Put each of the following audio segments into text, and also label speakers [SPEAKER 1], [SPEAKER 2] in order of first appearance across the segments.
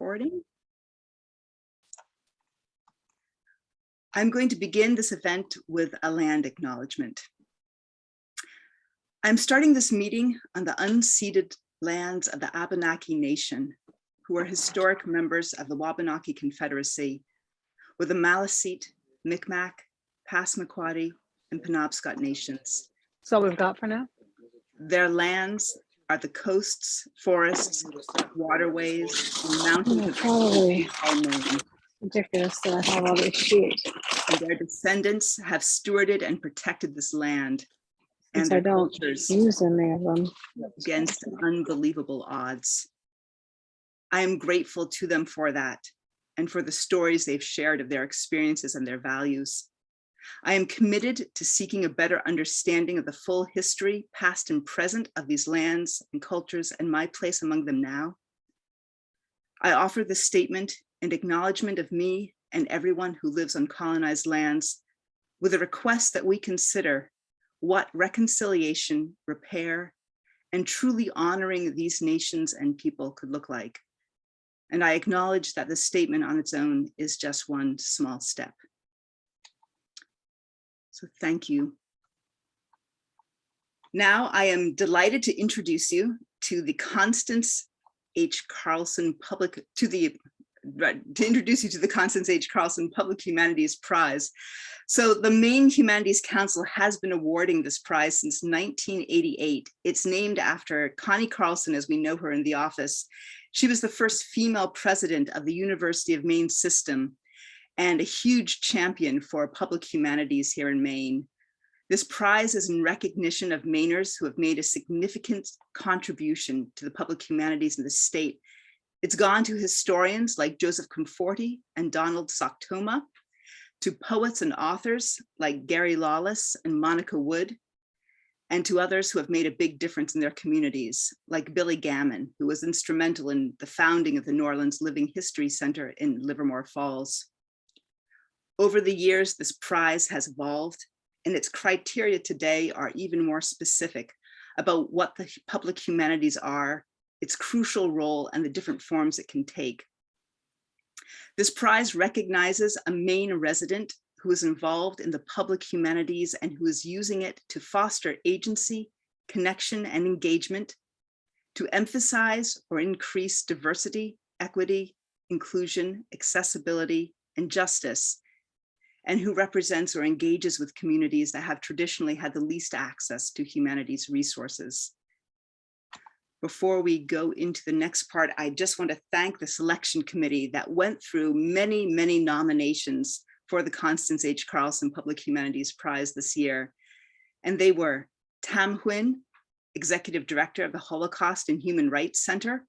[SPEAKER 1] recording. I'm going to begin this event with a land acknowledgement. I'm starting this meeting on the unceded lands of the Abenaki Nation, who are historic members of the Wabanaki Confederacy, with the Maliseet, Micmac, Passamaquoddy, and Penobscot nations.
[SPEAKER 2] That's all we've got for now.
[SPEAKER 1] Their lands are the coasts, forests, waterways, and mountains of
[SPEAKER 2] Probably
[SPEAKER 1] Maine.
[SPEAKER 2] ridiculous that I have all these sheets.
[SPEAKER 1] And their descendants have stewarded and protected this land and
[SPEAKER 2] Since I
[SPEAKER 1] their
[SPEAKER 2] don't
[SPEAKER 1] cultures
[SPEAKER 2] use any of them.
[SPEAKER 1] against unbelievable odds. I am grateful to them for that and for the stories they've shared of their experiences and their values. I am committed to seeking a better understanding of the full history, past and present, of these lands and cultures and my place among them now. I offer this statement in acknowledgement of me and everyone who lives on colonized lands, with a request that we consider what reconciliation, repair, and truly honoring these nations and people could look like. And I acknowledge that this statement on its own is just one small step. So thank you. Now I am delighted to introduce you to the Constance H. Carlson Public Humanities Prize. So the Maine Humanities Council has been awarding this prize since 1988. It's named after Connie Carlson, as we know her in the office. She was the first female president of the University of Maine system and a huge champion for public humanities here in Maine. This prize is in recognition of Mainers who have made a significant contribution to the public humanities in the state. It's gone to historians like Joseph Conforti and Donald Sochtoma, to poets and authors like Gary Lawless and Monica Wood, and to others who have made a big difference in their communities, like Billy Gammon, who was instrumental in the founding of the New Orleans Living History Center in Livermore Falls. Over the years, this prize has evolved, and its criteria today are even more specific about what the public humanities are, its crucial role, and the different forms it can take. This prize recognizes a Maine resident who is involved in the public humanities and who is using it to foster agency, connection, and engagement, to emphasize or increase diversity, equity, inclusion, accessibility, and justice, and who represents or engages with communities that have traditionally had the least access to humanities resources. Before we go into the next part, I just want to thank the selection committee that went through many, many nominations for the Constance H. Carlson Public Humanities Prize this year. And they were Tam Huynh, Executive Director of the Holocaust and Human Rights Center,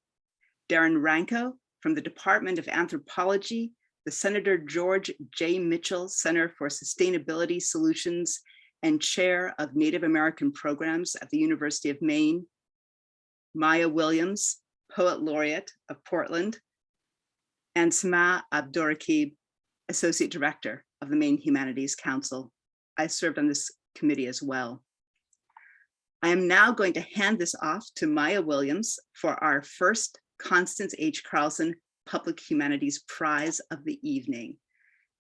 [SPEAKER 1] Darren Ranko from the Department of Anthropology, the Senator George J. Mitchell Center for Sustainability Solutions and Chair of Native American Programs at the University of Maine, Maya Williams, Poet Laureate of Portland, and Sama Abdurraqib, Associate Director of the Maine Humanities Council. I served on this committee as well. I am now going to hand this off to Maya Williams for our first Constance H. Carlson Public Humanities Prize of the evening.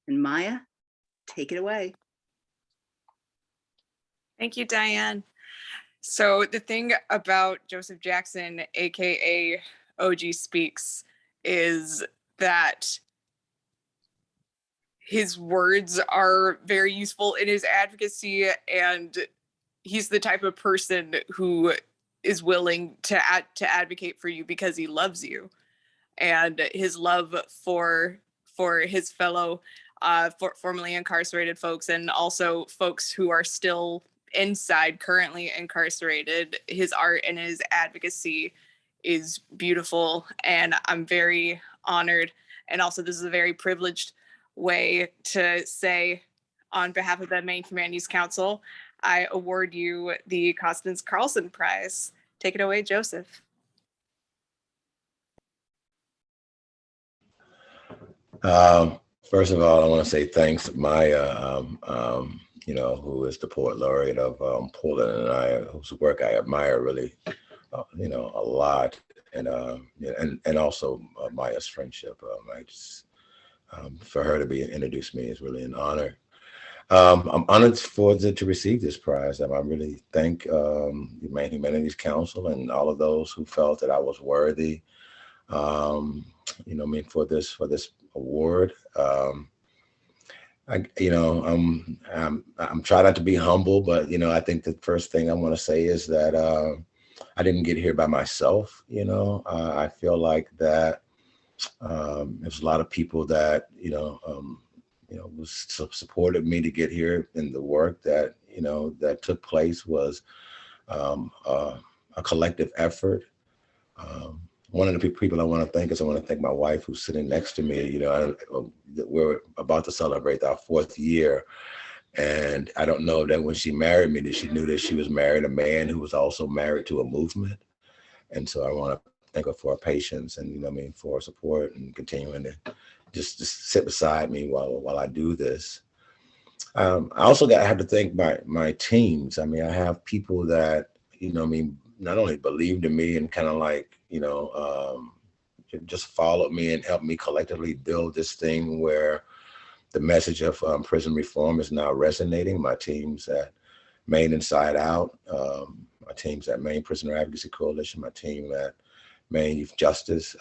[SPEAKER 1] And Maya, take it away.
[SPEAKER 3] Thank you, Diane. So the thing about Joseph Jackson, AKA OG Speaks, is that his words are very useful in his advocacy, and he's the type of person who is willing to advocate for you because he loves you. And his love for his fellow formerly incarcerated folks, and also folks who are still inside, currently incarcerated, his art and his advocacy is beautiful, and I'm very honored. And also, this is a very privileged way to say, on behalf of the Maine Humanities Council, I award you the Constance Carlson Prize. Take it away, Joseph.
[SPEAKER 4] First of all, I want to say thanks to Maya, who is the Poet Laureate of Portland, and whose work I admire really, a lot. and also Maya's friendship. I just for her to be introduced to me is really an honor. I'm honored to receive this prize. I really thank the Maine Humanities Council and all of those who felt that I was worthy, for this award. I'm trying not to be humble, but I think the first thing I want to say is that I didn't get here by myself. I feel like that there's a lot of people that supported me to get here, and the work that that took place was a collective effort. One of the people I want to thank is I want to thank my wife who's sitting next to me. We're about to celebrate our 4th year, and I don't know that when she married me that she knew that she was married a man who was also married to a movement. And so I want to thank her for her patience and for her support and continuing to just sit beside me while I do this. I also have to thank my teams. I have people that not only believed in me and kind of like just followed me and helped me collectively build this thing where the message of prison reform is now resonating. My teams at Maine Inside Out, my teams at Maine Prisoner Advocacy Coalition, my team at Maine Youth Justice.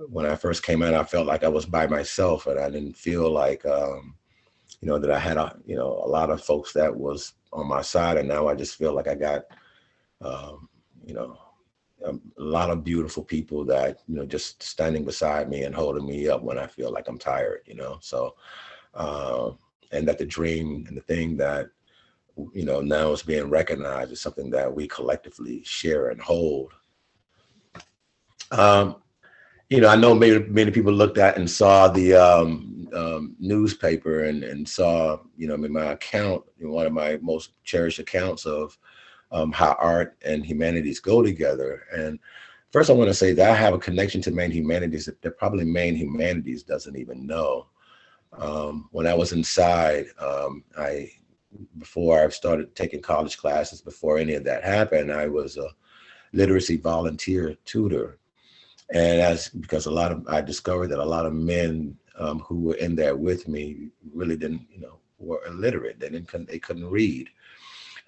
[SPEAKER 4] When I first came out, I felt like I was by myself, and I didn't feel like, that I had a lot of folks that was on my side. And now I just feel like I got, a lot of beautiful people that, just standing beside me and holding me up when I feel like I'm tired, so, and that the dream and the thing that, now is being recognized is something that we collectively share and hold. I know many people looked at and saw the newspaper and saw, my account, one of my most cherished accounts of how art and humanities go together. And first I want to say that I have a connection to Maine Humanities that probably Maine Humanities doesn't even know. When I was inside, before I started taking college classes, before any of that happened, I was a literacy volunteer tutor. And because I discovered that a lot of men who were in there with me really didn't, were illiterate. They couldn't read.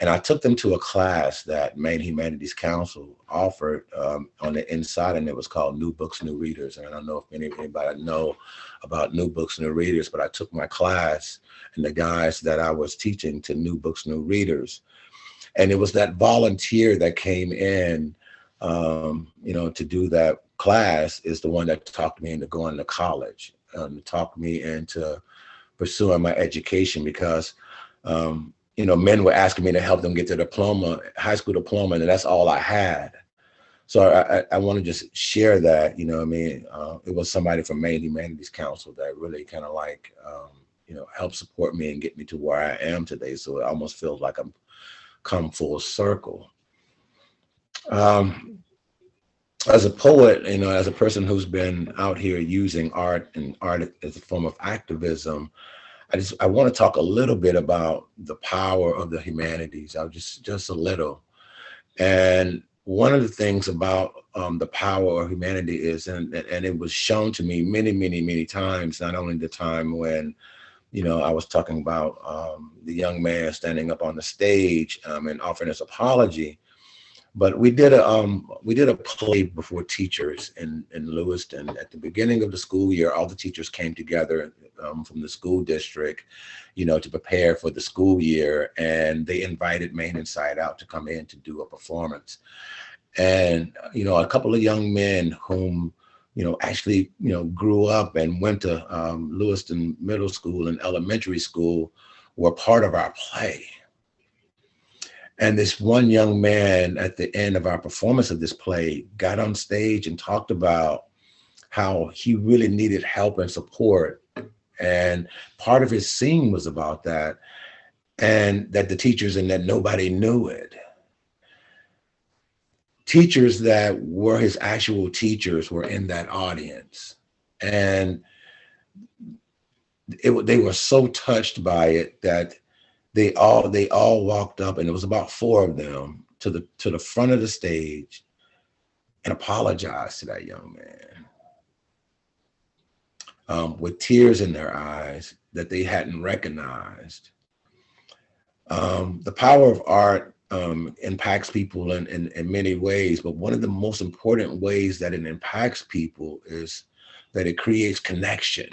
[SPEAKER 4] And I took them to a class that Maine Humanities Council offered on the inside, and it was called New Books, New Readers. And I don't know if anybody know about New Books, New Readers, but I took my class and the guys that I was teaching to New Books, New Readers. And it was that volunteer that came in, to do that class is the one that talked me into going to college, talked me into pursuing my education because, men were asking me to help them get their diploma, high school diploma, and that's all I had. So I want to just share that, it was somebody from Maine Humanities Council that really kind of like, helped support me and get me to where I am today. So it almost feels like I'm come full circle. As a poet, as a person who's been out here using art and art as a form of activism, I want to talk a little bit about the power of the humanities. I'll just a little. And one of the things about the power of humanity is, and it was shown to me many, many, many times, not only the time when, I was talking about the young man standing up on the stage and offering his apology, but we did a play before teachers in Lewiston at the beginning of the school year. All the teachers came together from the school district, to prepare for the school year, and they invited Maine Inside Out to come in to do a performance. And a couple of young men whom actually grew up and went to Lewiston Middle School and elementary school were part of our play. And this one young man at the end of our performance of this play got on stage and talked about how he really needed help and support. And part of his scene was about that, and that the teachers and that nobody knew it. Teachers that were his actual teachers were in that audience. And they were so touched by it that they all walked up, and it was about 4 of them, to the front of the stage and apologized to that young man with tears in their eyes that they hadn't recognized. The power of art impacts people in many ways, but one of the most important ways that it impacts people is that it creates connection.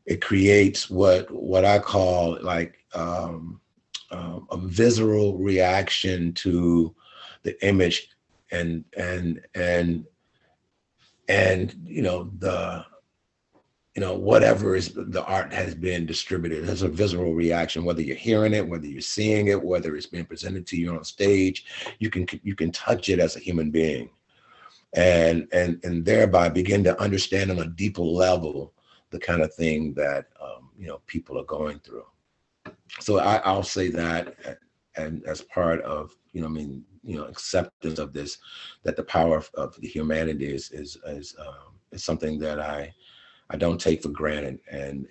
[SPEAKER 4] It creates what I call like a visceral reaction to the image and whatever is the art has been distributed. There's a visceral reaction, whether you're hearing it, whether you're seeing it, whether it's being presented to you on stage, you can touch it as a human being, and thereby begin to understand on a deeper level the kind of thing that people are going through. So I'll say that, and as part of acceptance of this, that the power of the humanities is something that I don't take for granted. And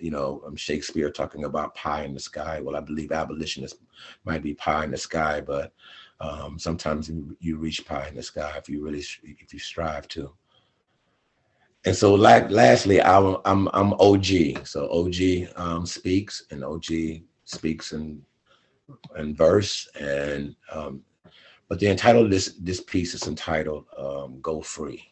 [SPEAKER 4] Shakespeare talking about pie in the sky. Well, I believe abolitionists might be pie in the sky, but sometimes you reach pie in the sky if you strive to. And so, lastly, I'm OG. So OG speaks, and OG speaks in verse, and but the entitled this piece is entitled "Go Free."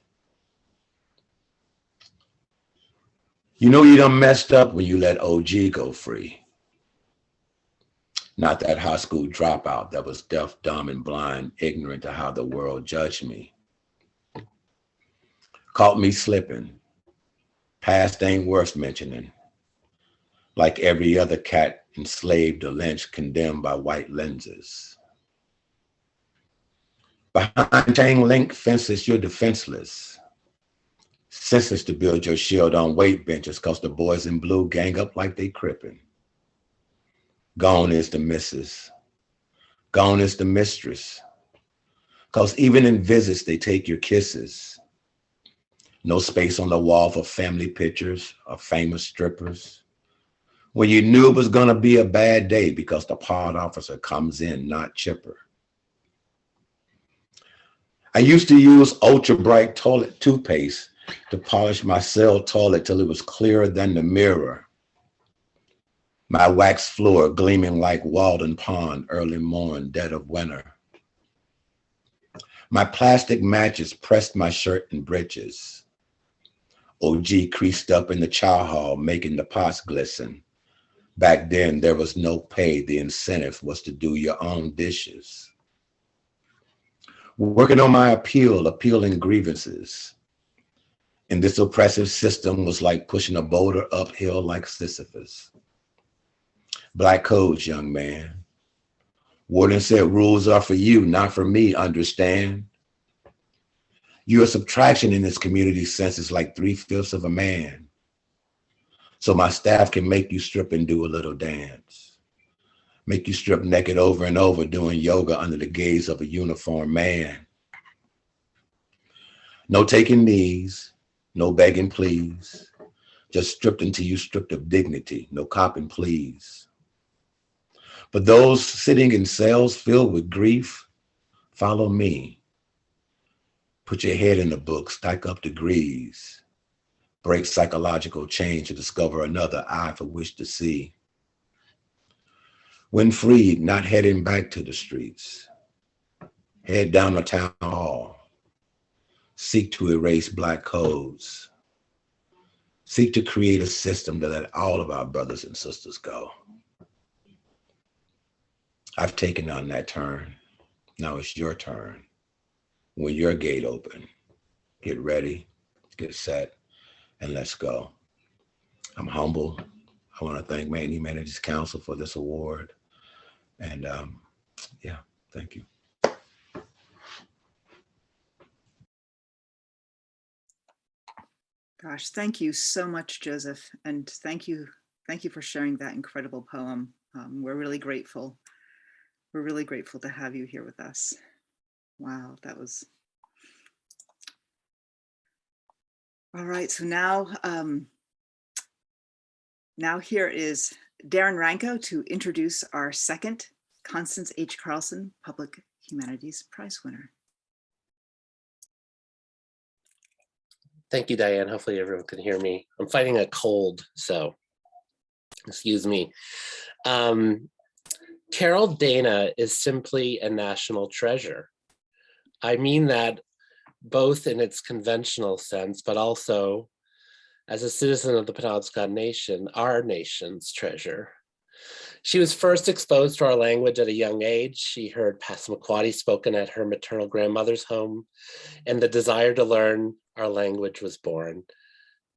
[SPEAKER 4] You know you done messed up when you let OG go free. Not that high school dropout that was deaf, dumb, and blind, ignorant to how the world judged me. Caught me slipping. Past ain't worth mentioning. Like every other cat enslaved or lynched, condemned by white lenses. Behind chain link fences, you're defenseless. Senseless to build your shield on weight benches cause the boys in blue gang up like they crippin'. Gone is the missus. Gone is the mistress. Cause even in visits, they take your kisses. No space on the wall for family pictures or famous strippers. When you knew it was gonna be a bad day because the pod officer comes in not chipper. I used to use ultra bright toilet toothpaste to polish my cell toilet till it was clearer than the mirror. My wax floor gleaming like Walden Pond, early morn, dead of winter. My plastic matches pressed my shirt and breeches. OG creased up in the chow hall, making the pots glisten. Back then, there was no pay. The incentive was to do your own dishes. Working on my appealing grievances. And this oppressive system was like pushing a boulder uphill like Sisyphus. Black codes, young man. Warden said rules are for you, not for me, understand? You're a subtraction in this community census like 3/5 of a man. So my staff can make you strip and do a little dance. Make you strip naked over and over doing yoga under the gaze of a uniformed man. No taking knees, no begging please. Just stripped until you stripped of dignity, no copping please. But those sitting in cells filled with grief, follow me. Put your head in the book, stack up degrees. Break psychological chains to discover another eye for which to see. When freed, not heading back to the streets. Head down the town hall. Seek to erase Black codes. Seek to create a system to let all of our brothers and sisters go. I've taken on that turn. Now it's your turn. When your gate open, get ready, get set, and let's go. I'm humble. I want to thank Maine Humanities Council for this award. And yeah, thank you.
[SPEAKER 1] Gosh, thank you so much, Joseph. And thank you for sharing that incredible poem. We're really grateful. We're really grateful to have you here with us. Wow, that was. All right, so now here is Darren Ranko to introduce our second Constance H. Carlson Public Humanities Prize winner.
[SPEAKER 5] Thank you, Diane. Hopefully everyone can hear me. I'm fighting a cold, so excuse me. Carol Dana is simply a national treasure. I mean that both in its conventional sense, but also as a citizen of the Penobscot Nation, our nation's treasure. She was first exposed to our language at a young age. She heard Passamaquoddy spoken at her maternal grandmother's home, and the desire to learn our language was born.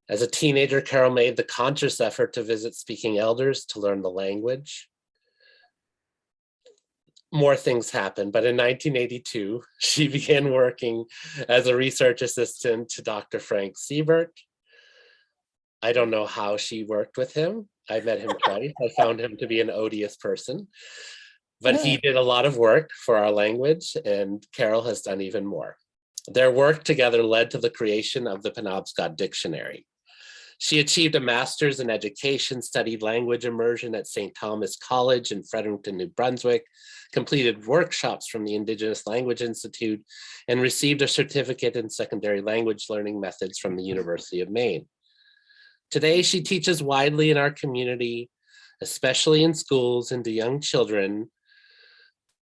[SPEAKER 5] As a teenager, Carol made the conscious effort to visit speaking elders to learn the language. More things happened, but in 1982, she began working as a research assistant to Dr. Frank Siebert. I don't know how she worked with him. I met him twice. I found him to be an odious person, but he did a lot of work for our language, and Carol has done even more. Their work together led to the creation of the Penobscot Dictionary. She achieved a master's in education, studied language immersion at St. Thomas College in Fredericton, New Brunswick, completed workshops from the Indigenous Language Institute, and received a certificate in secondary language learning methods from the University of Maine. Today, she teaches widely in our community, especially in schools and to young children.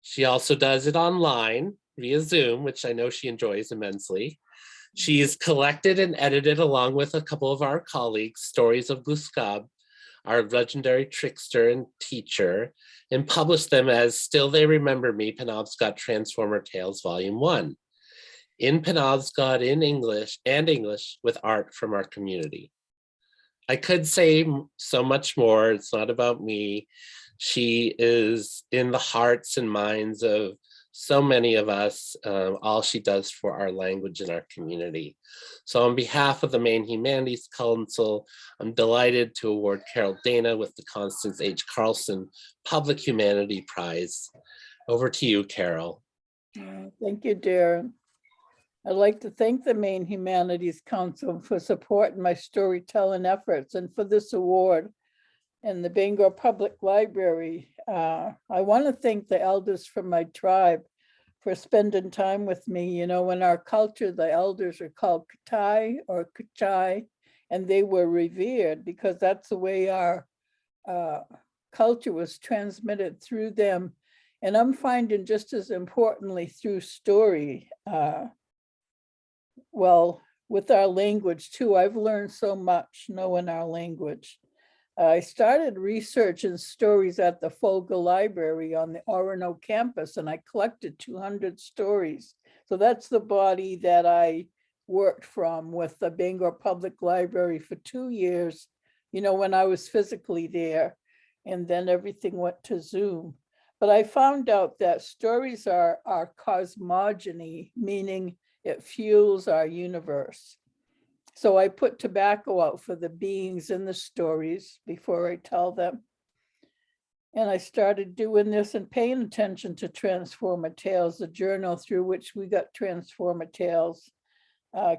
[SPEAKER 5] She also does it online via Zoom, which I know she enjoys immensely. She's collected and edited, along with a couple of our colleagues, stories of Gluskab, our legendary trickster and teacher, and published them as Still They Remember Me, Penobscot Transformer Tales, Volume 1, in Penobscot, in English, with art from our community. I could say so much more. It's not about me. She is in the hearts and minds of so many of us, all she does for our language and our community. So on behalf of the Maine Humanities Council, I'm delighted to award Carol Dana with the Constance H. Carlson Public Humanity Prize. Over to you, Carol.
[SPEAKER 6] Thank you, Darren. I'd like to thank the Maine Humanities Council for supporting my storytelling efforts and for this award. And the Bangor Public Library. I want to thank the elders from my tribe for spending time with me. You know, in our culture, the elders are called Katai or Kachai, and they were revered because that's the way our culture was transmitted through them. And I'm finding just as importantly through story, well, with our language too, I've learned so much knowing our language. I started researching stories at the Folger Library on the Orono campus, and I collected 200 stories. So that's the body that I worked from with the Bangor Public Library for 2 years, you know, when I was physically there, and then everything went to Zoom. But I found out that stories are cosmogony, meaning it fuels our universe. So I put tobacco out for the beings in the stories before I tell them. And I started doing this and paying attention to Transformer Tales, the journal through which we got Transformer Tales.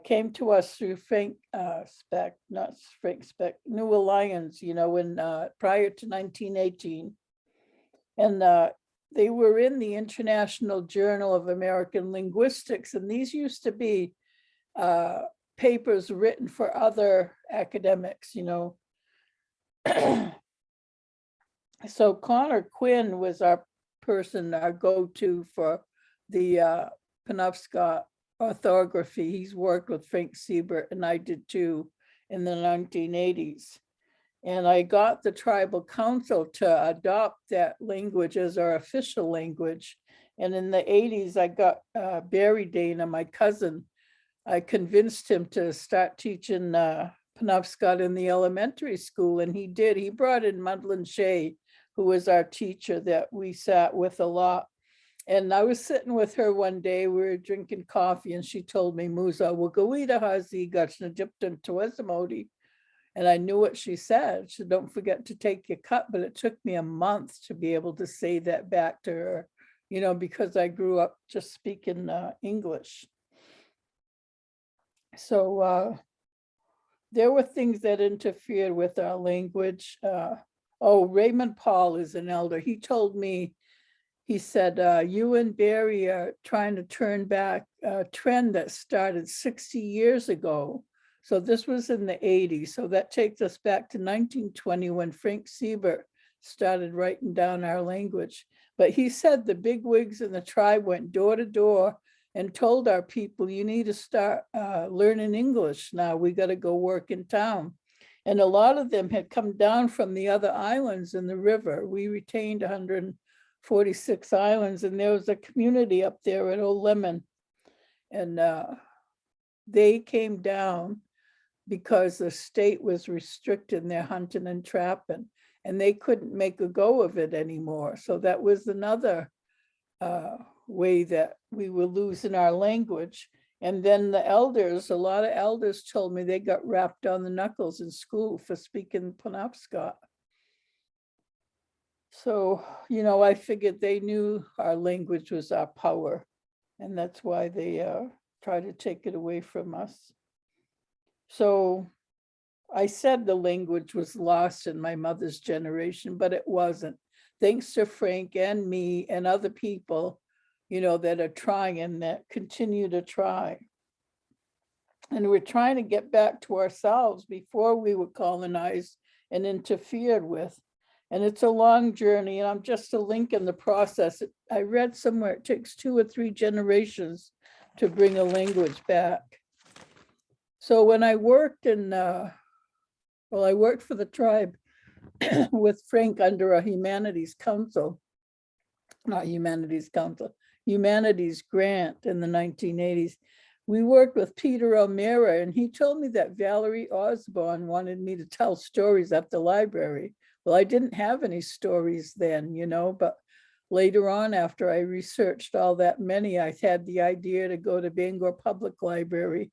[SPEAKER 6] Came to us through New Alliance, you know, in prior to 1918. And they were in the International Journal of American Linguistics. And these used to be papers written for other academics, you know. So Conor Quinn was our person, our go-to for the Penobscot orthography. He's worked with Frank Siebert, and I did too in the 1980s. And I got the tribal council to adopt that language as our official language. And in the 80s, I got Barry Dana, my cousin. I convinced him to start teaching Penobscot in the elementary school, and he did. He brought in Madeline Shea, who was our teacher that we sat with a lot. And I was sitting with her one day, we were drinking coffee, and she told me, Musa, Wagawita Hazi Gachna Jipton Tuazamodi. And I knew what she said. She said, don't forget to take your cup. But it took me a month to be able to say that back to her, you know, because I grew up just speaking English. So there were things that interfered with our language. Raymond Paul is an elder. He told me, he said, you and Barry are trying to turn back a trend that started 60 years ago. So this was in the 80s. So that takes us back to 1920 when Frank Siebert started writing down our language. But he said the bigwigs in the tribe went door to door and told our people, you need to start learning English now. We got to go work in town. And a lot of them had come down from the other islands in the river. We retained 146 islands, and there was a community up there at Old Lemon. And they came down because the state was restricting their hunting and trapping, and they couldn't make a go of it anymore. So that was another way that we were losing our language. And then the elders, a lot of elders told me they got rapped on the knuckles in school for speaking Penobscot. So, you know, I figured they knew our language was our power, and that's why they tried to take it away from us. So I said the language was lost in my mother's generation, but it wasn't. Thanks to Frank and me and other people, you know, that are trying and that continue to try. And we're trying to get back to ourselves before we were colonized and interfered with. And it's a long journey, and I'm just a link in the process. I read somewhere it takes 2 or 3 generations to bring a language back. So when I worked in, I worked for the tribe with Frank under a Humanities Council, not Humanities Council, Humanities grant in the 1980s. We worked with Peter O'Meara, and he told me that Valerie Osborne wanted me to tell stories at the library. Well, I didn't have any stories then, you know, but later on, after I researched all that many, I had the idea to go to Bangor Public Library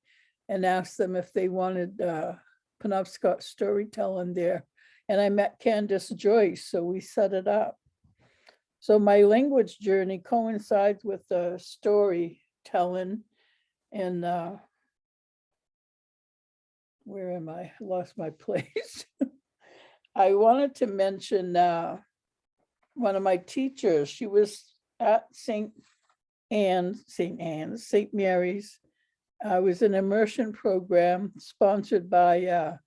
[SPEAKER 6] and ask them if they wanted Penobscot storytelling there. And I met Candace Joyce, so we set it up. So my language journey coincides with the storytelling. And where am I? I lost my place. I wanted to mention one of my teachers. She was at St. Mary's. It was an immersion program sponsored by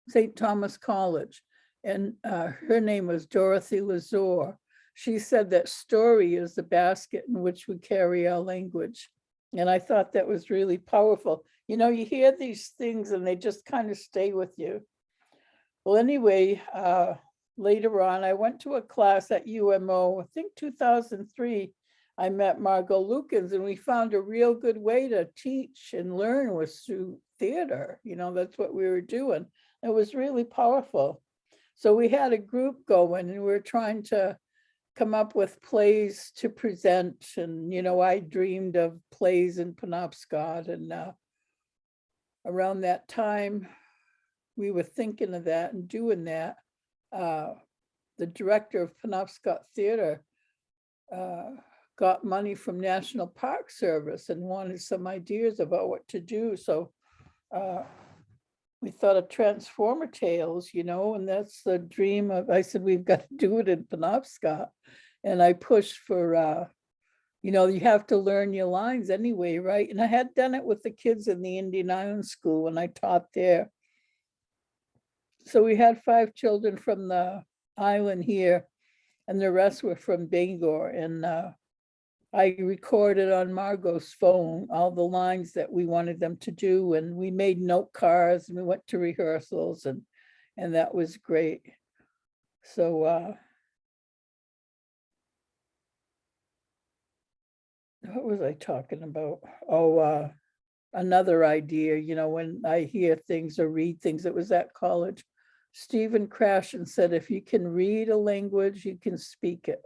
[SPEAKER 6] St. Thomas College. And her name was Dorothy Lazore. She said that story is the basket in which we carry our language. And I thought that was really powerful. You know, you hear these things and they just kind of stay with you. Well, anyway, later on, I went to a class at UMO, I think 2003. I met Margot Lukens, and we found a real good way to teach and learn was through theater. You know, that's what we were doing. It was really powerful. So we had a group going, and we were trying to come up with plays to present. And, you know, I dreamed of plays in Penobscot. And around that time, we were thinking of that and doing that. The director of Penobscot Theater got money from National Park Service and wanted some ideas about what to do. So we thought of Transformer Tales, you know, and that's the dream of, I said, we've got to do it in Penobscot. And I pushed for, you know, you have to learn your lines anyway, right? And I had done it with the kids in the Indian Island School when I taught there. So we had 5 children from the island here, and the rest were from Bangor. And I recorded on Margot's phone all the lines that we wanted them to do, and we made note cards, and we went to rehearsals, and that was great. So what was I talking about? Oh, another idea, you know, when I hear things or read things, it was at college. Stephen Krashen said, if you can read a language, you can speak it.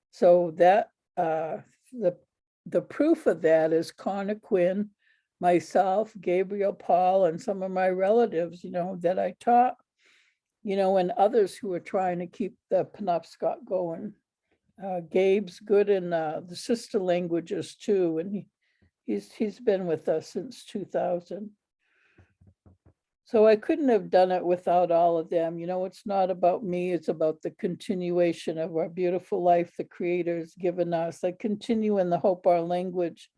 [SPEAKER 6] So that the proof of that is Conor Quinn, myself, Gabriel Paul, and some of my relatives, you know, that I taught, you know, and others who are trying to keep the Penobscot going. Gabe's good in the sister languages too, and he's been with us since 2000. So I couldn't have done it without all of them. You know, it's not about me, it's about the continuation of our beautiful life the Creator's given us. I continue in the hope our language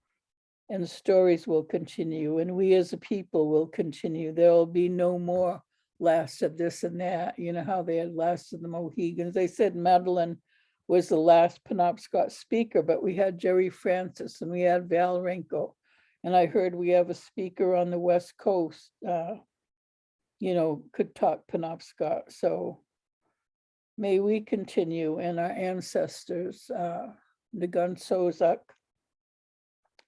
[SPEAKER 6] and stories will continue, and we as a people will continue. There will be no more last of this and that. You know how they had last of the Mohegans. They said Madeline was the last Penobscot speaker, but we had Jerry Francis and we had Val Renko. And I heard we have a speaker on the West Coast, you know, could talk Penobscot. So may we continue, and our ancestors, Nagun Sozak,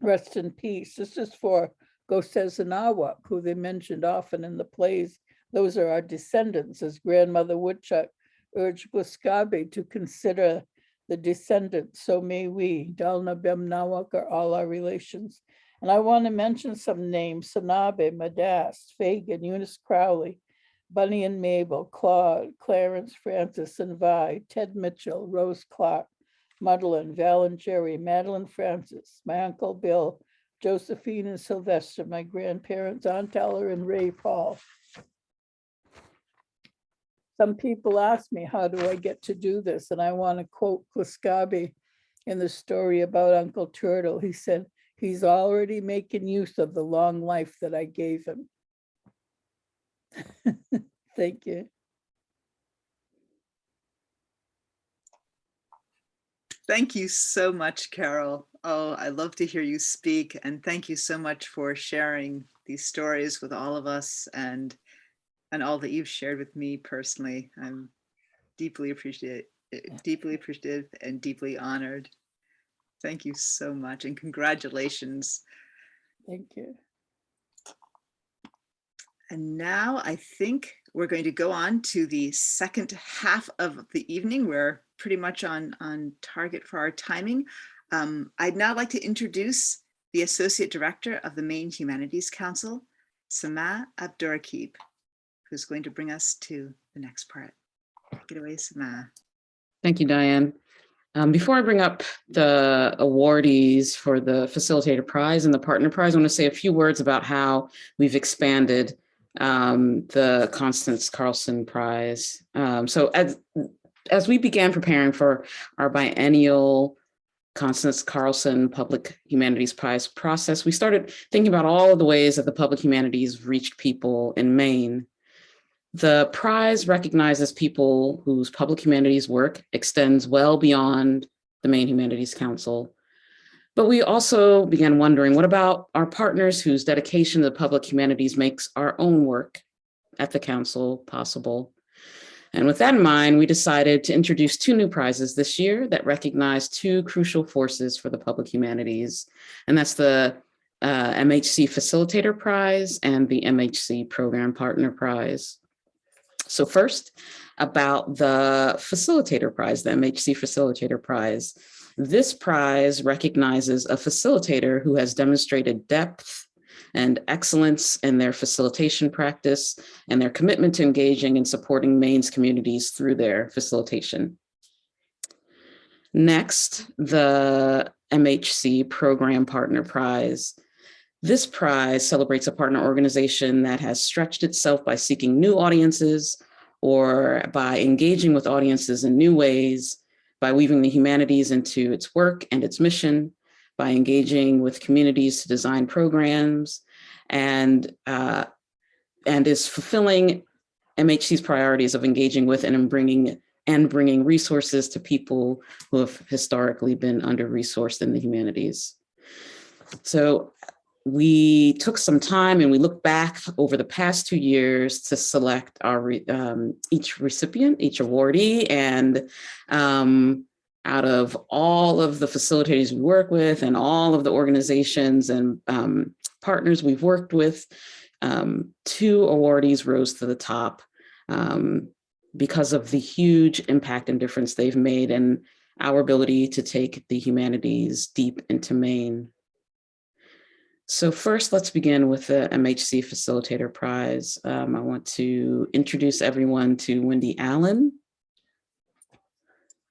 [SPEAKER 6] rest in peace. This is for Gosezanawak, who they mentioned often in the plays. Those are our descendants, as Grandmother Woodchuck urged Guskabe to consider the descendants. So may we, Dalna Bemnawak, are all our relations. And I want to mention some names: Sanabe, Madas, Fagan, Eunice Crowley, Bunny and Mabel, Claude, Clarence, Francis and Vi, Ted Mitchell, Rose Clark, Madeline, Val and Jerry, Madeline Francis, my Uncle Bill, Josephine and Sylvester, my grandparents, Aunt Ella and Ray Paul. Some people ask me, how do I get to do this? And I want to quote Kluskabe in the story about Uncle Turtle. He said, he's already making use of the long life that I gave him. Thank you.
[SPEAKER 1] Thank you so much, Carol. Oh, I love to hear you speak, and thank you so much for sharing these stories with all of us and all that you've shared with me personally. I'm deeply appreciative and deeply honored. Thank you so much, and congratulations.
[SPEAKER 6] Thank you.
[SPEAKER 1] And now I think we're going to go on to the second half of the evening. We're pretty much on target for our timing. I'd now like to introduce the Associate Director of the Maine Humanities Council, Sama Abdurakib, who's going to bring us to the next part. Take it away, Sama.
[SPEAKER 7] Thank you, Diane. Before I bring up the awardees for the Facilitator Prize and the Partner Prize, I want to say a few words about how we've expanded the Constance Carlson Prize. So as we began preparing for our biennial Constance Carlson Public Humanities Prize process, we started thinking about all of the ways that the public humanities reached people in Maine. The prize recognizes people whose public humanities work extends well beyond the Maine Humanities Council. But we also began wondering, what about our partners whose dedication to the public humanities makes our own work at the council possible? And with that in mind, we decided to introduce two new prizes this year that recognize two crucial forces for the public humanities. And that's the MHC Facilitator Prize and the MHC Program Partner Prize. So first, about the Facilitator Prize, the MHC Facilitator Prize. This prize recognizes a facilitator who has demonstrated depth and excellence in their facilitation practice and their commitment to engaging and supporting Maine's communities through their facilitation. Next, the MHC Program Partner Prize. This prize celebrates a partner organization that has stretched itself by seeking new audiences or by engaging with audiences in new ways, by weaving the humanities into its work and its mission, by engaging with communities to design programs, and is fulfilling MHC's priorities of engaging with and bringing resources to people who have historically been under-resourced in the humanities. So we took some time and we looked back over the past 2 years to select our each recipient, each awardee, and out of all of the facilitators we work with and all of the organizations and partners we've worked with, 2 awardees rose to the top because of the huge impact and difference they've made in our ability to take the humanities deep into Maine. So first, let's begin with the MHC Facilitator Prize. I want to introduce everyone to Wendy Allen,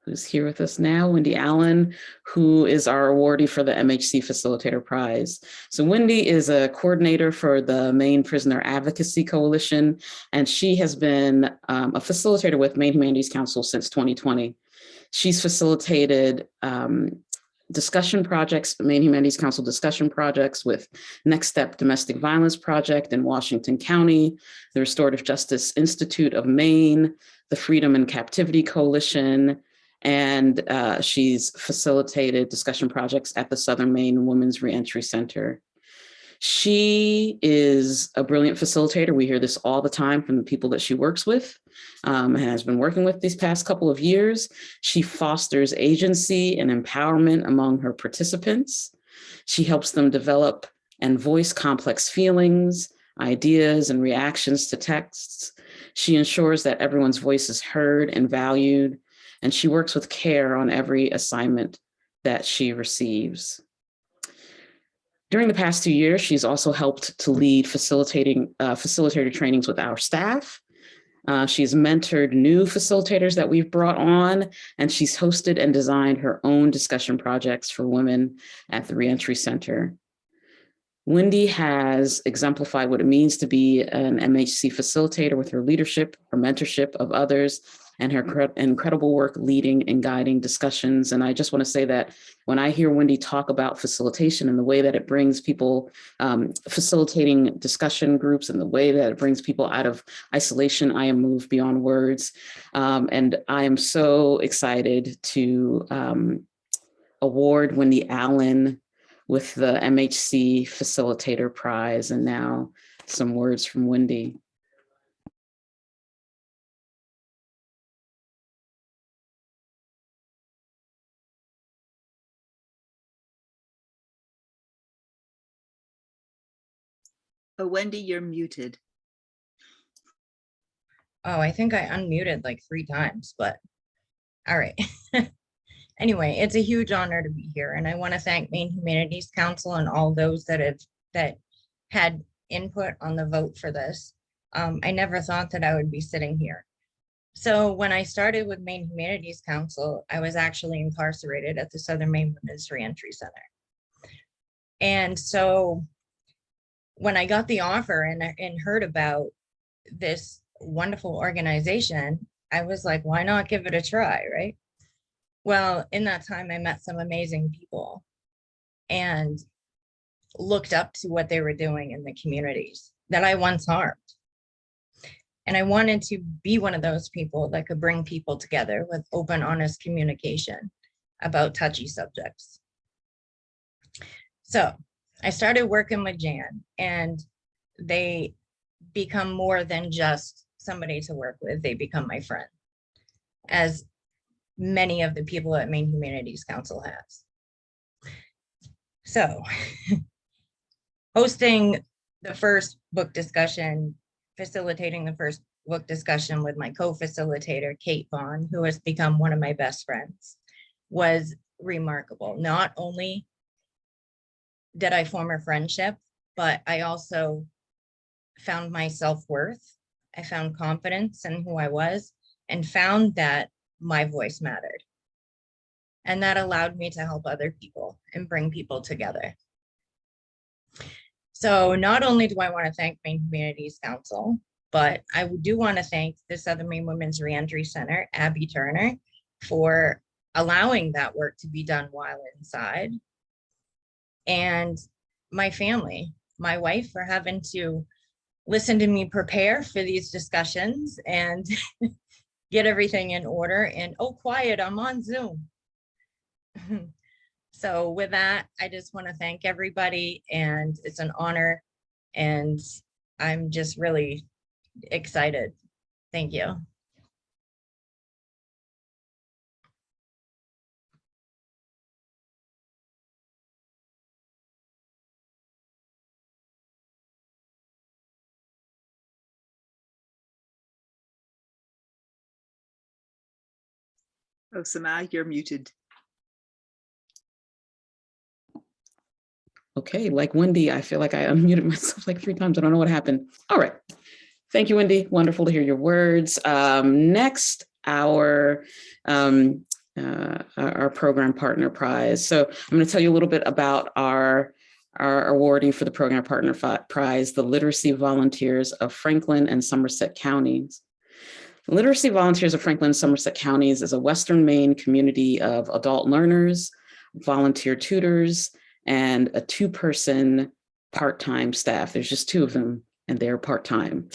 [SPEAKER 7] who's here with us now. Wendy Allen, who is our awardee for the MHC Facilitator Prize. So Wendy is a coordinator for the Maine Prisoner Advocacy Coalition, and she has been a facilitator with Maine Humanities Council since 2020. She's facilitated discussion projects, Maine Humanities Council discussion projects with Next Step Domestic Violence Project in Washington County, the Restorative Justice Institute of Maine, the Freedom and Captivity Coalition, and she's facilitated discussion projects at the Southern Maine Women's Reentry Center. She is a brilliant facilitator. We hear this all the time from the people that she works with and has been working with these past couple of years. She fosters agency and empowerment among her participants. She helps them develop and voice complex feelings, ideas, and reactions to texts. She ensures that everyone's voice is heard and valued, and she works with care on every assignment that she receives. During the past 2 years, she's also helped to lead facilitator trainings with our staff. She's mentored new facilitators that we've brought on, and she's hosted and designed her own discussion projects for women at the Reentry Center. Wendy has exemplified what it means to be an MHC facilitator with her leadership, her mentorship of others, and her incredible work leading and guiding discussions. And I just want to say that when I hear Wendy talk about facilitation and the way that it brings people, facilitating discussion groups and the way that it brings people out of isolation, I am moved beyond words. And I am so excited to award Wendy Allen with the MHC Facilitator Prize. And now some words from Wendy.
[SPEAKER 1] Oh, Wendy, you're muted.
[SPEAKER 8] Oh, I think I unmuted like 3 times, but all right. Anyway, it's a huge honor to be here, and I want to thank Maine Humanities Council and all those that had input on the vote for this. I never thought that I would be sitting here. So when I started with Maine Humanities Council, I was actually incarcerated at the Southern Maine Women's Reentry Center. And so when I got the offer and heard about this wonderful organization, I was like, why not give it a try, right? Well, in that time, I met some amazing people and looked up to what they were doing in the communities that I once harmed. And I wanted to be one of those people that could bring people together with open, honest communication about touchy subjects. So I started working with Jan, and they become more than just somebody to work with. They become my friend, as many of the people at Maine Humanities Council has. So hosting the first book discussion, facilitating the first book discussion with my co-facilitator, Kate Vaughn, who has become one of my best friends, was remarkable. Not only did I form a friendship, but I also found my self-worth. I found confidence in who I was and found that my voice mattered. And that allowed me to help other people and bring people together. So not only do I want to thank Maine Humanities Council, but I do want to thank the Southern Maine Women's Reentry Center, Abby Turner, for allowing that work to be done while inside. And my family, my wife, for having to listen to me prepare for these discussions and get everything in order. And oh, quiet, I'm on Zoom. So with that, I just want to thank everybody, and it's an honor, and I'm just really excited. Thank you.
[SPEAKER 1] Oh, Sama, you're muted.
[SPEAKER 7] Okay, like Wendy, I feel like I unmuted myself like 3 times. I don't know what happened. All right. Thank you, Wendy. Wonderful to hear your words. Next, our program partner prize. So I'm going to tell you a little bit about our awardee for the program partner prize, the Literacy Volunteers of Franklin and Somerset Counties. Literacy Volunteers of Franklin and Somerset Counties is a Western Maine community of adult learners, volunteer tutors, and a 2-person part-time staff. There's just 2 of them and they're part-time.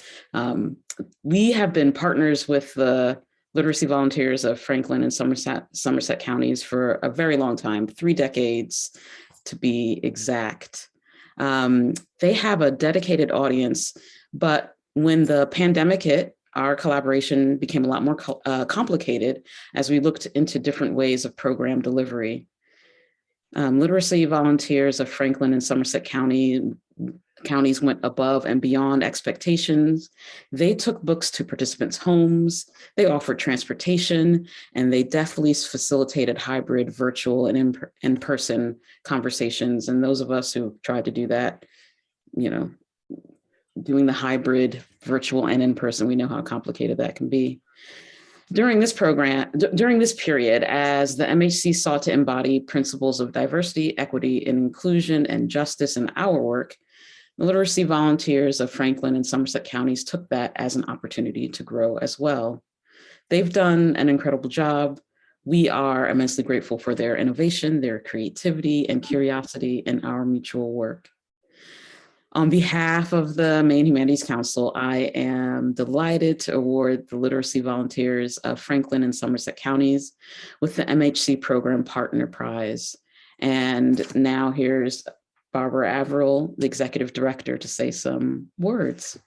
[SPEAKER 7] We have been partners with the literacy volunteers of Franklin and Somerset counties for a very long time, 3 decades to be exact. They have a dedicated audience, but when the pandemic hit, our collaboration became a lot more complicated as we looked into different ways of program delivery. Literacy volunteers of Franklin and Somerset counties went above and beyond expectations. They took books to participants' homes, they offered transportation, and they definitely facilitated hybrid, virtual, and in-person conversations. And those of us who tried to do that, you know, doing the hybrid, virtual, and in-person, we know how complicated that can be. During this period, as the MHC sought to embody principles of diversity, equity, and inclusion, and justice in our work, the literacy volunteers of Franklin and Somerset counties took that as an opportunity to grow as well. They've done an incredible job. We are immensely grateful for their innovation, their creativity, and curiosity in our mutual work. On behalf of the Maine Humanities Council, I am delighted to award the literacy volunteers of Franklin and Somerset counties with the MHC Program Partner Prize. And now here's Barbara Avril, the Executive Director, to say some words.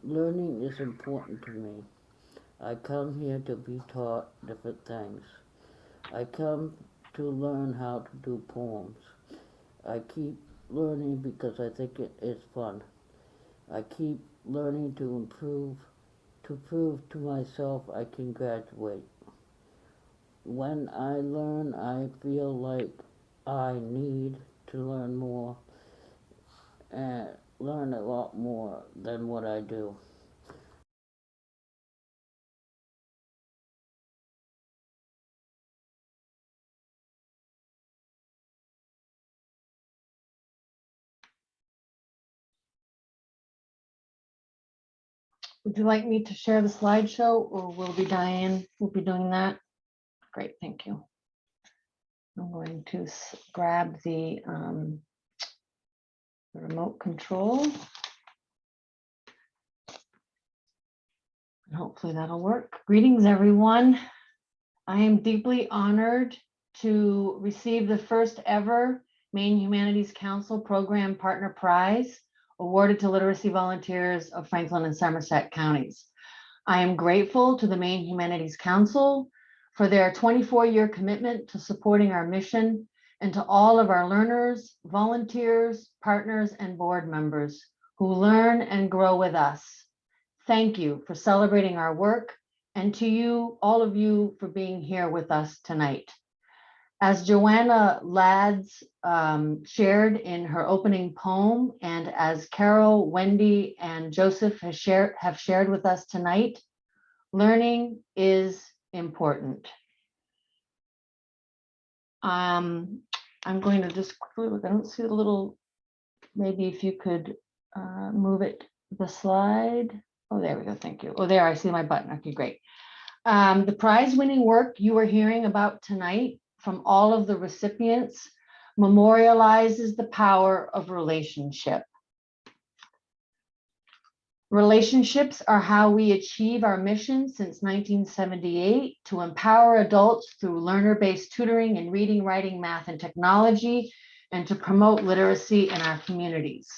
[SPEAKER 9] Learning is important to me. I come here to be taught different things. I come to learn how to do poems. I keep learning because I think it is fun. I keep learning to improve, to prove to myself I can graduate. When I learn, I feel like I need to learn more and learn a lot more than what I do.
[SPEAKER 2] Would you like me to share the slideshow, or will be Diane will be doing that? Great, thank you. I'm going to grab the remote control. And hopefully that'll work. Greetings, everyone. I am deeply honored to receive the first ever Maine Humanities Council Program Partner Prize awarded to literacy volunteers of Franklin and Somerset counties. I am grateful to the Maine Humanities Council for their 24-year commitment to supporting our mission, and to all of our learners, volunteers, partners, and board members who learn and grow with us. Thank you for celebrating our work, and to you, all of you, for being here with us tonight. As Joanna Lads shared in her opening poem, and as Carol, Wendy, and Joseph have shared with us tonight, learning is important. I'm going to just quickly look. I don't see the little, maybe if you could move it, the slide. Oh, there we go. Thank you. Oh, there, I see my button. Okay, great. The prize winning work you are hearing about tonight from all of the recipients memorializes the power of relationship. Relationships are how we achieve our mission since 1978 to empower adults through learner-based tutoring in reading, writing, math, and technology, and to promote literacy in our communities.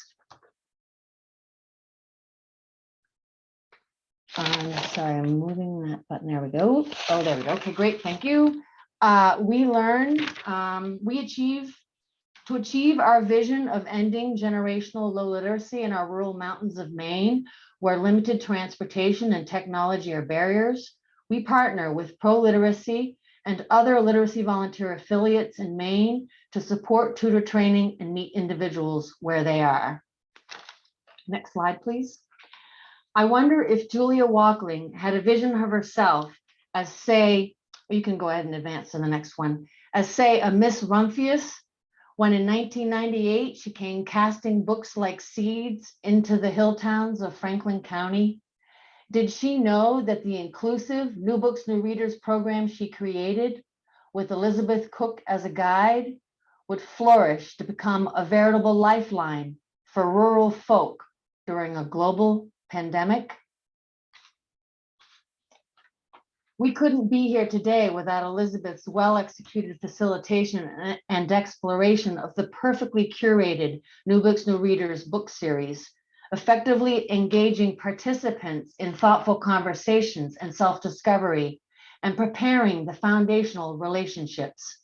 [SPEAKER 2] Sorry, I'm moving that button. There we go. Oh, there we go. Okay, great. Thank you. We learn, to achieve our vision of ending generational low literacy in our rural mountains of Maine, where limited transportation and technology are barriers. We partner with Pro-Literacy and other literacy volunteer affiliates in Maine to support tutor training and meet individuals where they are. Next slide, please. I wonder if Julia Walkling had a vision of herself as, say, you can go ahead and advance to the next one, as, say, a Miss Rumphius, when in 1998 she came casting books like seeds into the hill towns of Franklin County. Did she know that the inclusive New Books, New Readers program she created, with Elizabeth Cook as a guide, would flourish to become a veritable lifeline for rural folk during a global pandemic? We couldn't be here today without Elizabeth's well-executed facilitation and exploration of the perfectly curated New Books, New Readers book series, effectively engaging participants in thoughtful conversations and self-discovery, and preparing the foundational relationships.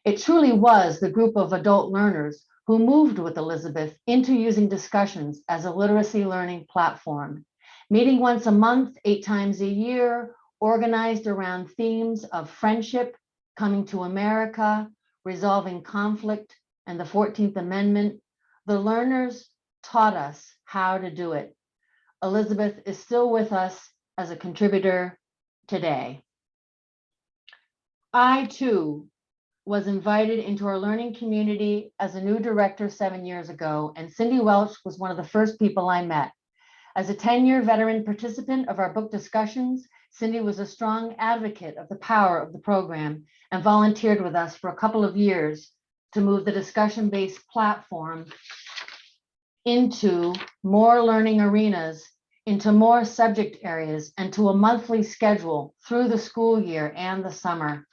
[SPEAKER 2] It truly was the group of adult learners who moved with Elizabeth into using discussions as a literacy learning platform, meeting once a month, 8 times a year, organized around themes of friendship, coming to America, resolving conflict, and the 14th Amendment. The learners taught us how to do it. Elizabeth is still with us as a contributor today. I too was invited into our learning community as a new director 7 years ago, and Cindy Welch was one of the first people I met. As a 10-year veteran participant of our book discussions, Cindy was a strong advocate of the power of the program and volunteered with us for a couple of years to move the discussion-based platform into more learning arenas, into more subject areas, and to a monthly schedule through the school year and the summer.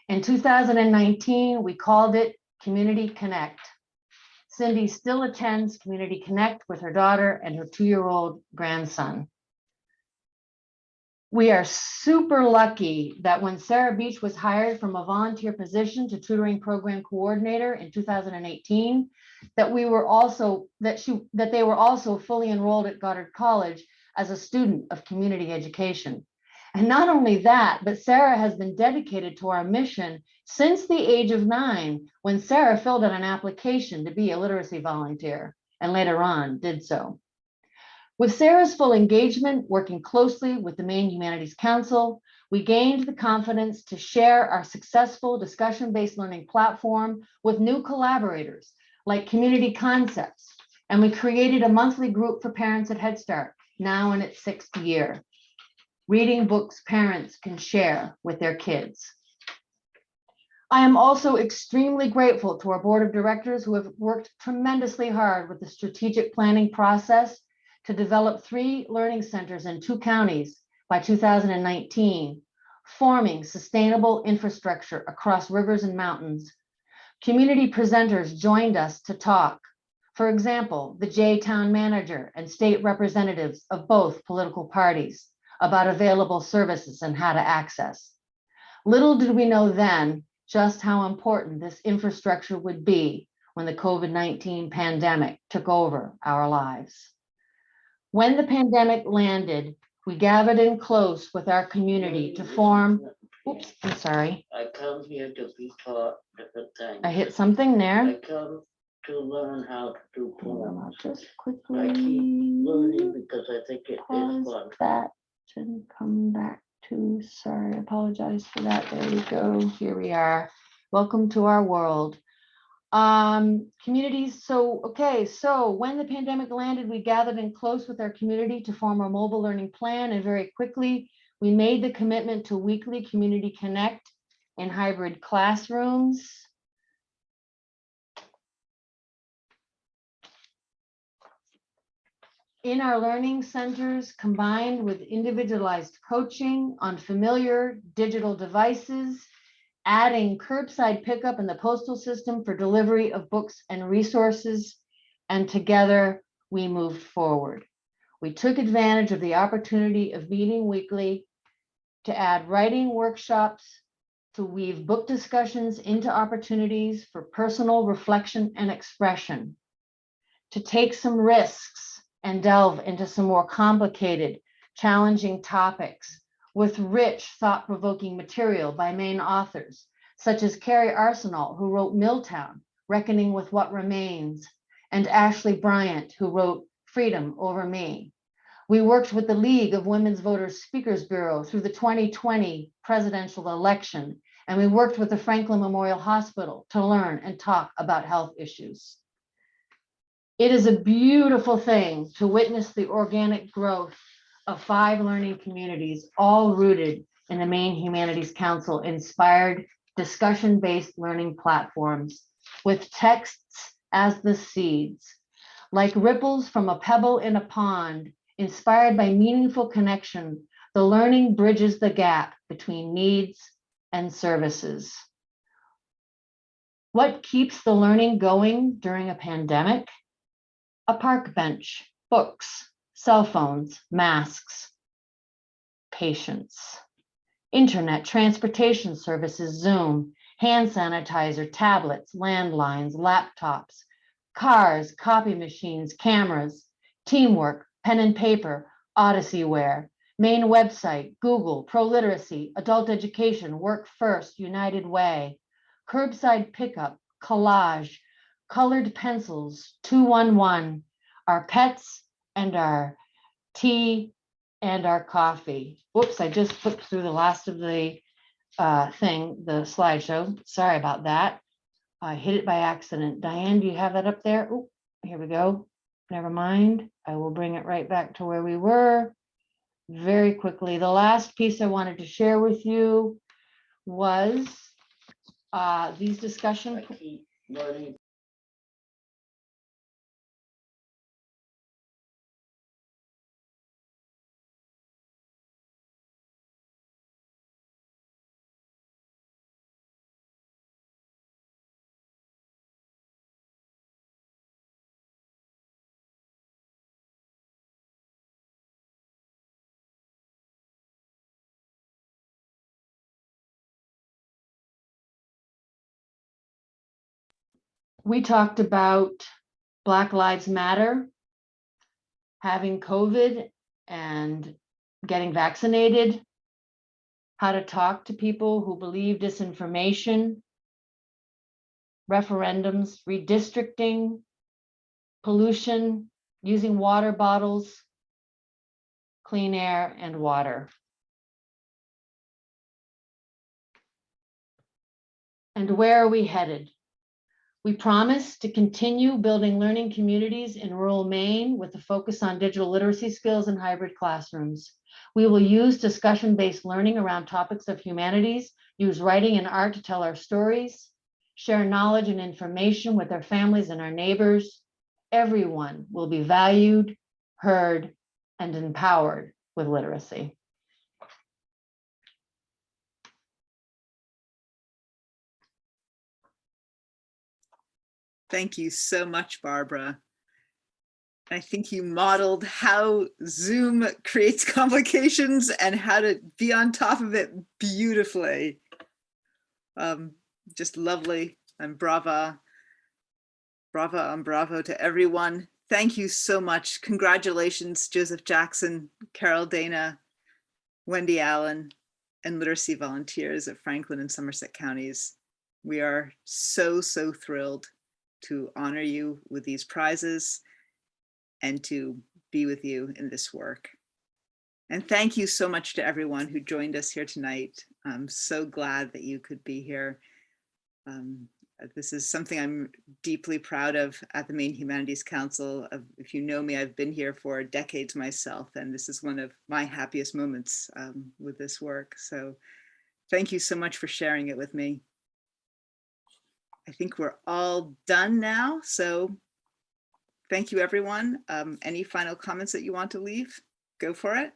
[SPEAKER 2] In 2019, we called it Community Connect. Cindy still attends Community Connect with her daughter and her 2-year-old grandson. We are super lucky that when Sarah Beach was hired from a volunteer position to tutoring program coordinator in 2018, that they were also fully enrolled at Goddard College as a student of community education. And not only that, but Sarah has been dedicated to our mission since the age of 9, when Sarah filled out an application to be a literacy volunteer and later on did so. With Sarah's full engagement, working closely with the Maine Humanities Council, we gained the confidence to share our successful discussion-based learning platform with new collaborators like Community Concepts, and we created a monthly group for parents at Head Start, now in its 6th year. Reading books parents can share with their kids. I am also extremely grateful to our board of directors who have worked tremendously hard with the strategic planning process to develop 3 learning centers in 2 counties by 2019, forming sustainable infrastructure across rivers and mountains. Community presenters joined us to talk. For example, the J Town manager and state representatives of both political parties about available services and how to access. Little did we know then just how important this infrastructure would be when the COVID-19 pandemic took over our lives. When the pandemic landed, we gathered in close with our community to form, oops, I'm sorry.
[SPEAKER 9] I come here to be taught different things.
[SPEAKER 2] I hit something
[SPEAKER 9] I
[SPEAKER 2] there.
[SPEAKER 9] come to learn how to do poems.
[SPEAKER 2] Just
[SPEAKER 9] I keep
[SPEAKER 2] quickly
[SPEAKER 9] learning because I think it is
[SPEAKER 2] pause
[SPEAKER 9] fun.
[SPEAKER 2] that and come back to, sorry, I apologize for that. There we go. Here we are. Welcome to our world. Communities. So when the pandemic landed, we gathered in close with our community to form a mobile learning plan, and very quickly we made the commitment to weekly Community Connect in hybrid classrooms. In our learning centers, combined with individualized coaching on familiar digital devices, adding curbside pickup in the postal system for delivery of books and resources, and together we moved forward. We took advantage of the opportunity of meeting weekly to add writing workshops, to weave book discussions into opportunities for personal reflection and expression, to take some risks and delve into some more complicated, challenging topics with rich, thought-provoking material by Maine authors, such as Carrie Arsenault, who wrote Milltown, Reckoning with What Remains, and Ashley Bryant, who wrote Freedom Over Me. We worked with the League of Women's Voters Speakers Bureau through the 2020 presidential election, and we worked with the Franklin Memorial Hospital to learn and talk about health issues. It is a beautiful thing to witness the organic growth of 5 learning communities, all rooted in the Maine Humanities Council inspired discussion-based learning platforms with texts as the seeds, like ripples from a pebble in a pond, inspired by meaningful connection. The learning bridges the gap between needs and services. What keeps the learning going during a pandemic? A park bench, books, cell phones, masks, patience. Internet, transportation services, Zoom, hand sanitizer, tablets, landlines, laptops, cars, copy machines, cameras, teamwork, pen and paper, Odysseyware, Maine website, Google, pro-literacy, adult education, Work First, United Way, curbside pickup, collage, colored pencils, 211, our pets and our tea and our coffee. Whoops, I just flipped through the last of the the slideshow. Sorry about that. I hit it by accident. Diane, do you have that up there? Oh, here we go. Never mind. I will bring it right back to where we were very quickly. The last piece I wanted to share with you was these discussion. We talked about Black Lives Matter, having COVID and getting vaccinated, how to talk to people who believe disinformation, referendums, redistricting, pollution, using water bottles, clean air and water. And where are we headed? We promise to continue building learning communities in rural Maine with a focus on digital literacy skills and hybrid classrooms. We will use discussion-based learning around topics of humanities, use writing and art to tell our stories, share knowledge and information with our families and our neighbors. Everyone will be valued, heard, and empowered with literacy.
[SPEAKER 1] Thank you so much, Barbara. I think you modeled how Zoom creates complications and how to be on top of it beautifully. Just lovely, and brava and bravo to everyone. Thank you so much. Congratulations, Joseph Jackson, Carol Dana, Wendy Allen, and literacy volunteers at Franklin and Somerset counties. We are so thrilled to honor you with these prizes and to be with you in this work. And thank you so much to everyone who joined us here tonight. I'm so glad that you could be here. This is something I'm deeply proud of at the Maine Humanities Council. If you know me, I've been here for decades myself, and this is one of my happiest moments with this work. So thank you so much for sharing it with me. I think we're all done now. So thank you, everyone. Any final comments that you want to leave? Go for it.